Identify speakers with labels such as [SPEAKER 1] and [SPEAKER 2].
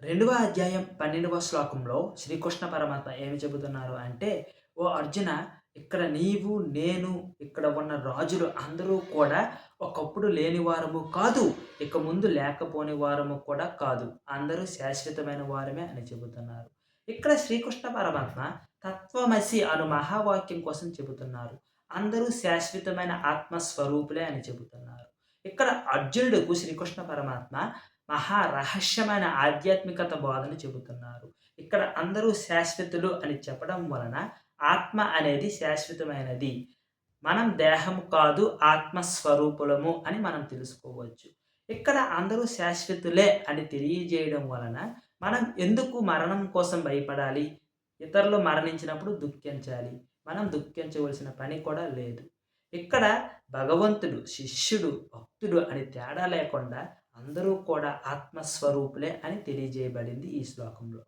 [SPEAKER 1] రెండవ అధ్యాయం 12వ శ్లోకంలో శ్రీకృష్ణ పరమాత్మ ఏమి చెబుతున్నారు అంటే, "ఓ అర్జున! ఇక్కడ నీవు, నేను, ఇక్కడ ఉన్న రాజులు అందరూ కూడా ఒకప్పుడు లేని వారము కాదు. ఇక ముందు లేకపోని వారము కూడా కాదు. అందరూ శాశ్వతమైన వారమే" అని చెబుతున్నారు. ఇక్కడ శ్రీకృష్ణ పరమాత్మ తత్వమసి అను మహావాక్యం కోసం చెబుతున్నారు. అందరూ శాశ్వతమైన ఆత్మ స్వరూపులే అని చెబుతున్నారు. ఇక్కడ అర్జునుడుకు శ్రీకృష్ణ పరమాత్మ మహా రహస్యమైన ఆధ్యాత్మికత బోధన చెబుతున్నారు. ఇక్కడ అందరూ శాశ్వతులు అని చెప్పడం వలన ఆత్మ అనేది శాశ్వతమైనది. మనం దేహం కాదు, ఆత్మ స్వరూపులము అని మనం తెలుసుకోవచ్చు. ఇక్కడ అందరూ శాశ్వతులే అని తెలియజేయడం వలన మనం ఎందుకు మరణం కోసం భయపడాలి? ఇతరులు మరణించినప్పుడు దుఃఖించాలి. మనం దుఃఖించవలసిన పని కూడా లేదు. ఇక్కడ భగవంతుడు, శిష్యుడు, భక్తుడు అని తేడా లేకుండా అందరూ కూడా ఆత్మస్వరూపులే అని తెలియజేయబడింది ఈ శ్లోకంలో.